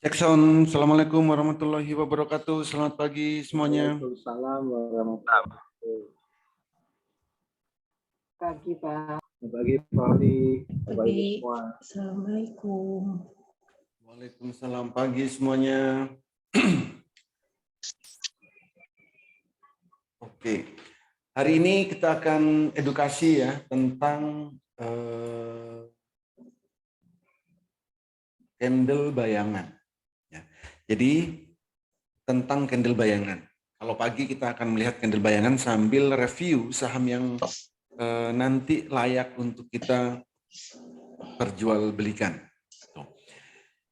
Jackson, Assalamualaikum warahmatullahi wabarakatuh. Selamat pagi semuanya. Waalaikumsalam warahmatullahi wabarakatuh. Pagi, Pak. Pagi, Pak Ali. Pagi. Assalamualaikum. Waalaikumsalam pagi semuanya. Oke, hari ini kita akan edukasi ya tentang candle bayangan. Ya. Jadi tentang candle bayangan. Kalau pagi kita akan melihat candle bayangan sambil review saham yang nanti layak untuk kita perjualbelikan.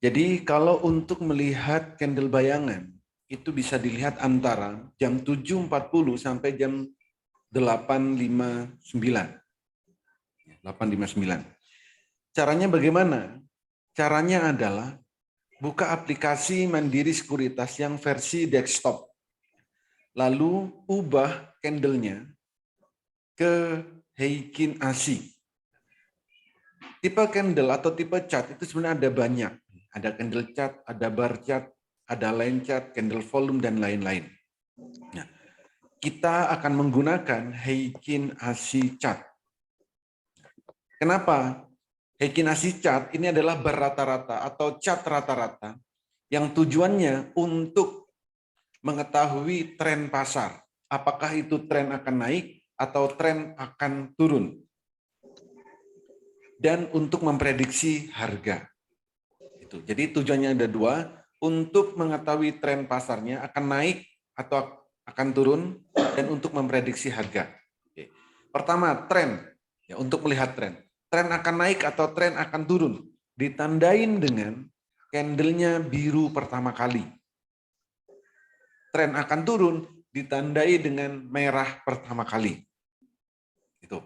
Jadi kalau untuk melihat candle bayangan itu bisa dilihat antara jam 7.40 sampai jam 8.59. 8.59. Caranya bagaimana? Caranya adalah buka aplikasi Mandiri Sekuritas yang versi desktop. Lalu ubah candlenya ke Heikin ASI. Tipe candle atau tipe chart itu sebenarnya ada banyak. Ada candle chart, ada bar chart, ada line chart, candle volume, dan lain-lain. Nah, kita akan menggunakan Heikin ASI chart. Kenapa? Heikin ASI chart ini adalah bar rata-rata atau chart rata-rata yang tujuannya untuk mengetahui tren pasar. Apakah itu tren akan naik atau tren akan turun. Dan untuk memprediksi harga. Jadi tujuannya ada dua, untuk mengetahui tren pasarnya akan naik atau akan turun, dan untuk memprediksi harga. Oke. Pertama, tren. Ya, untuk melihat tren. Tren akan naik atau tren akan turun. Ditandain dengan candlenya biru pertama kali. Tren akan turun, ditandai dengan merah pertama kali. Itu.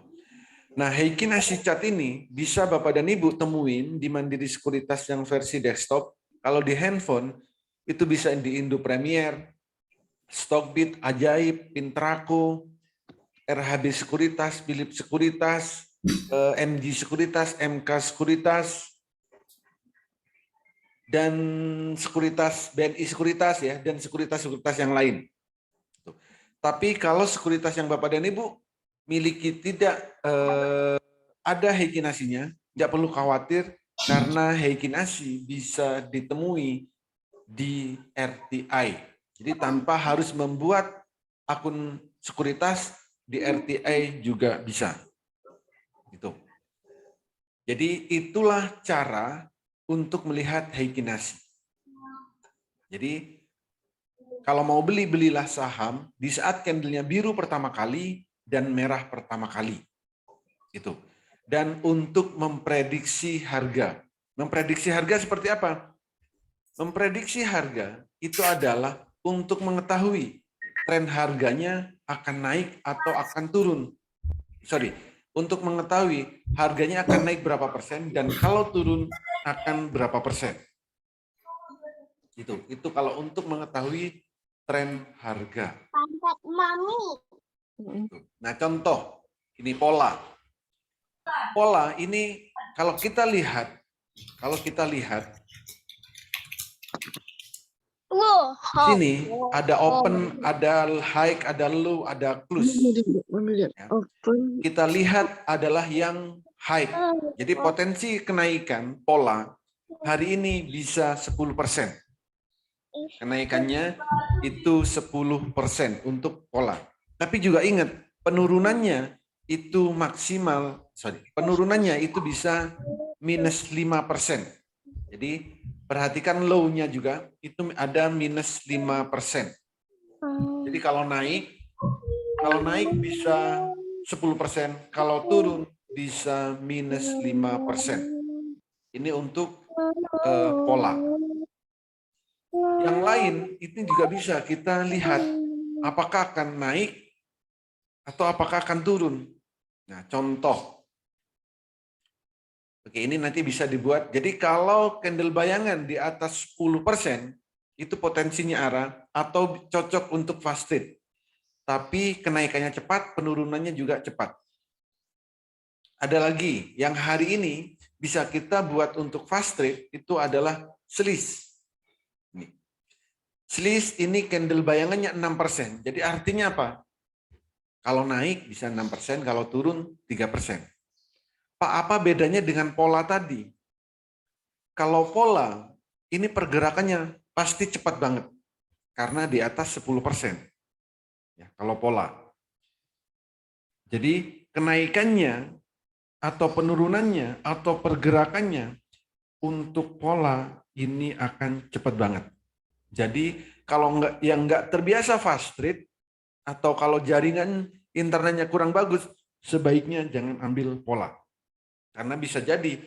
Nah, Heikin ASI chart ini bisa Bapak dan Ibu temuin di Mandiri Sekuritas yang versi desktop. Kalau di handphone, itu bisa di Indo Premier, Stockbit, Ajaib, Pintraco, RHB Sekuritas, Philip Sekuritas, MG Sekuritas, MK Sekuritas, dan Sekuritas BNI Sekuritas ya, dan sekuritas-sekuritas yang lain. Tapi kalau sekuritas yang Bapak dan Ibu miliki tidak ada Heikin ASI-nya, tidak perlu khawatir karena Heikin ASI bisa ditemui di RTI. Jadi tanpa harus membuat akun sekuritas di RTI juga bisa. Gitu. Jadi itulah cara untuk melihat Heikin ASI. Jadi kalau mau beli, belilah saham di saat candlenya biru pertama kali dan merah pertama kali. Itu. Dan untuk memprediksi harga. Memprediksi harga seperti apa? Memprediksi harga itu adalah untuk mengetahui tren harganya akan naik atau akan turun. Untuk mengetahui harganya akan naik berapa persen dan kalau turun akan berapa persen. Itu kalau untuk mengetahui tren harga. Nah, contoh ini pola. Pola ini kalau kita lihat sini ada open, ada high, ada low, ada close. Ya. Kita lihat adalah yang high. Jadi potensi kenaikan pola hari ini bisa 10%. Kenaikannya itu 10% untuk pola. Tapi juga ingat, penurunannya itu penurunannya itu bisa minus 5%. Jadi perhatikan low-nya juga, itu ada minus 5%. Jadi kalau naik bisa 10%, kalau turun bisa minus 5%. Ini untuk pola. Yang lain itu juga bisa kita lihat apakah akan naik atau apakah akan turun. Nah, contoh. Oke, ini nanti bisa dibuat. Jadi kalau candle bayangan di atas 10%, itu potensinya arah atau cocok untuk fast trade. Tapi kenaikannya cepat, penurunannya juga cepat. Ada lagi, yang hari ini bisa kita buat untuk fast trade, itu adalah selis. Slice ini candle bayangannya 6%. Jadi artinya apa? Kalau naik bisa 6%, kalau turun 3%. Pak, apa bedanya dengan pola tadi? Kalau pola, ini pergerakannya pasti cepat banget. Karena di atas 10%. Ya, kalau pola. Jadi kenaikannya atau penurunannya atau pergerakannya untuk pola ini akan cepat banget. Jadi kalau nggak terbiasa fast trade atau kalau jaringan internetnya kurang bagus, sebaiknya jangan ambil pola. Karena bisa jadi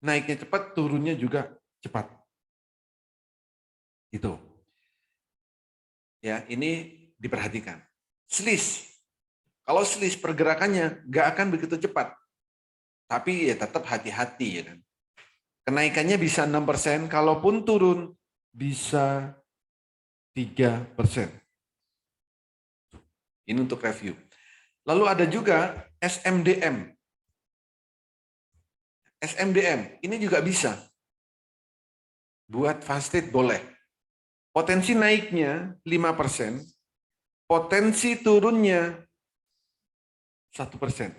naiknya cepat, turunnya juga cepat. Itu. Ya, ini diperhatikan. Slice. Kalau slice pergerakannya nggak akan begitu cepat. Tapi ya tetap hati-hati ya kan. Kenaikannya bisa 6%, kalaupun turun bisa 3%. Ini untuk review. Lalu ada juga SMDM. SMDM ini juga bisa. Buat fast trade boleh. Potensi naiknya 5%, potensi turunnya 1%.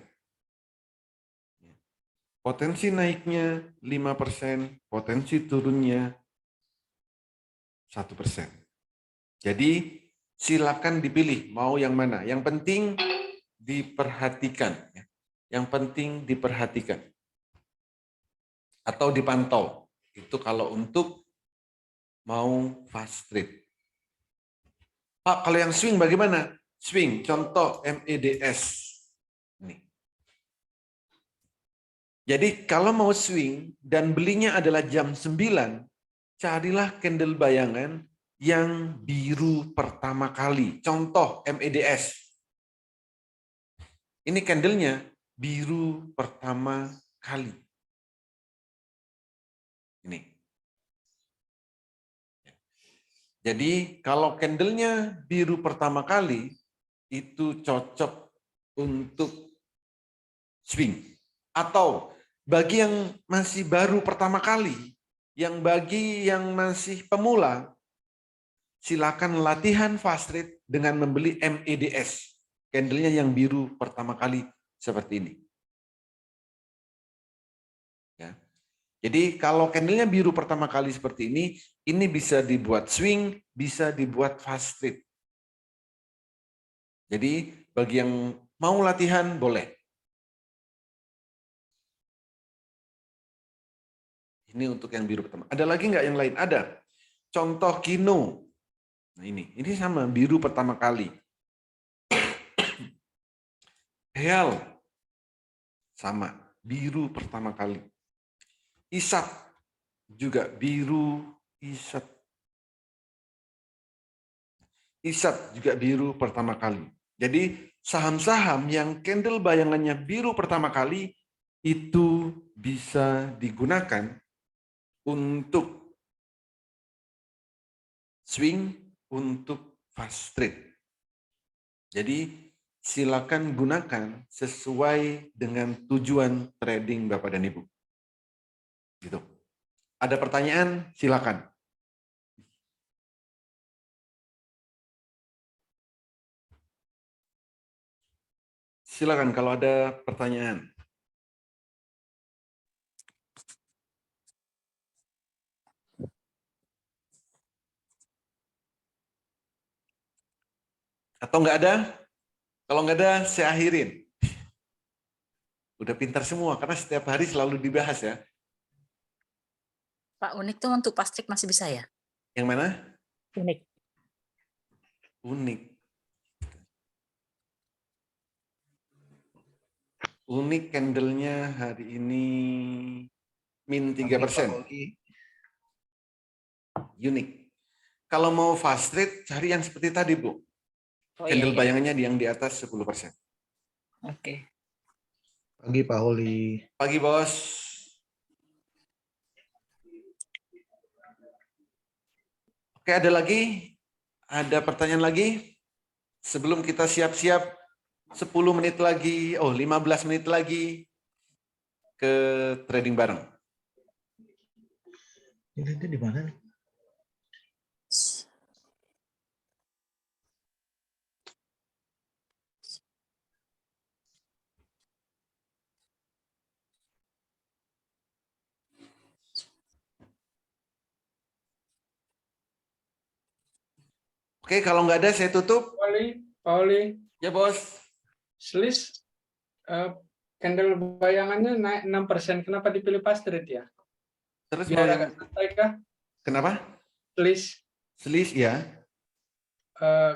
Potensi naiknya 5%, potensi turunnya 1%. Jadi silakan dipilih mau yang mana. Yang penting diperhatikan. Yang penting diperhatikan. Atau dipantau. Itu kalau untuk mau fast trade. Pak, kalau yang swing bagaimana? Swing, contoh MEDS. Nih. Jadi kalau mau swing dan belinya adalah jam 9, carilah candle bayangan yang biru pertama kali. Contoh MEDS. Ini candlenya biru pertama kali. Ini. Jadi kalau candlenya biru pertama kali, itu cocok untuk swing. Atau bagi yang masih baru pertama kali, bagi yang masih pemula, silakan latihan fast trade dengan membeli MEDS. Candlenya yang biru pertama kali seperti ini. Ya. Jadi kalau candlenya biru pertama kali seperti ini bisa dibuat swing, bisa dibuat fast trade. Jadi bagi yang mau latihan boleh. Ini untuk yang biru pertama. Ada lagi nggak yang lain? Ada. Contoh Kino. Nah ini sama biru pertama kali. Heal sama biru pertama kali. Isap juga biru isap. Isap juga biru pertama kali. Jadi saham-saham yang candle bayangannya biru pertama kali itu bisa digunakan untuk swing, untuk fast trade. Jadi silakan gunakan sesuai dengan tujuan trading Bapak dan Ibu. Gitu. Ada pertanyaan? Silakan. Silakan kalau ada pertanyaan. Atau nggak ada? Kalau nggak ada, saya akhirin. Udah pintar semua, karena setiap hari selalu dibahas ya. Pak, unik tuh untuk pastrik masih bisa ya? Yang mana? Unik. Unik. Unik candle-nya hari ini min 3%. Unik. Kalau mau fast trade, cari yang seperti tadi, Bu. Candle bayangannya yang di atas 10%. Oke. Pagi Pak Holi. Pagi, Bos. Oke, ada lagi? Ada pertanyaan lagi? Sebelum kita siap-siap 10 menit lagi, 15 menit lagi ke trading bareng. Ini di mana nih? Oke, kalau nggak ada saya tutup. Pauli, Ya, Bos. Slis, candle bayangannya naik 6%. Kenapa dipilih Pastrit ya? Terus Biar mau yang agak santai kah? kenapa? Slis, Selis ya.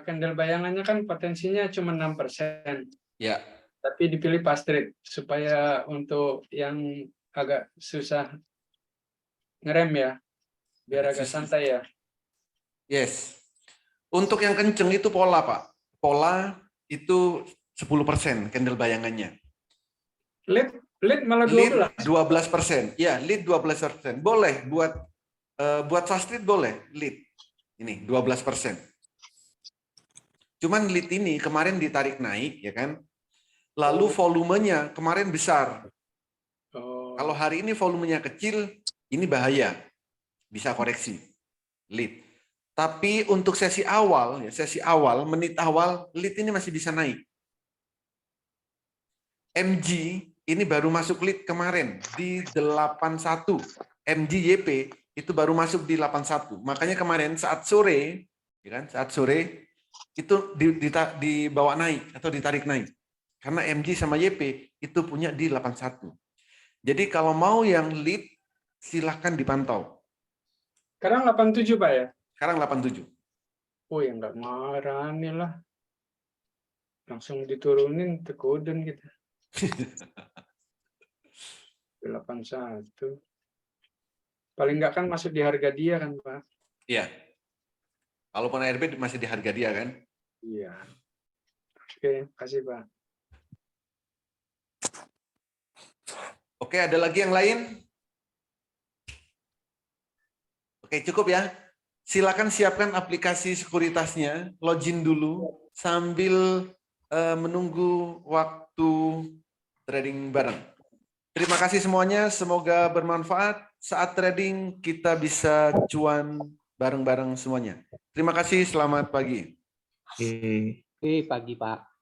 candle bayangannya kan potensinya cuma 6%. Ya. Tapi dipilih Pastrit supaya untuk yang agak susah ngerem ya. Biar agak santai ya. Yes. Untuk yang kenceng itu pola, Pak. Pola itu 10% candle bayangannya. Lead malah Lead 12. 12%. Ya, lead 12%. Boleh buat Fastrit boleh lead. Ini 12%. Cuman lead ini kemarin ditarik naik ya kan. Lalu volumenya kemarin besar. Oh. Kalau hari ini volumenya kecil, ini bahaya. Bisa koreksi lead. Tapi untuk sesi awal, menit awal, lead ini masih bisa naik. MG ini baru masuk lead kemarin di 81. MGYP itu baru masuk di 81. Makanya kemarin saat sore, ya kan, saat sore itu dibawa naik atau ditarik naik. Karena MG sama YP itu punya di 81. Jadi kalau mau yang lead, silahkan dipantau. Sekarang 87 Pak ya? Sekarang 87. Oh ya nggak marah nih lah. Langsung diturunin tekuden gitu. 81. Paling nggak kan masuk di harga dia kan Pak? Iya. Kalaupun ARB masih di harga dia kan? Iya. Oke, kasih Pak. Oke, ada lagi yang lain? Oke, cukup ya. Silakan siapkan aplikasi sekuritasnya, login dulu sambil menunggu waktu trading bareng. Terima kasih semuanya, semoga bermanfaat. Saat trading kita bisa cuan bareng-bareng semuanya. Terima kasih, selamat pagi. Oke. Pagi Pak.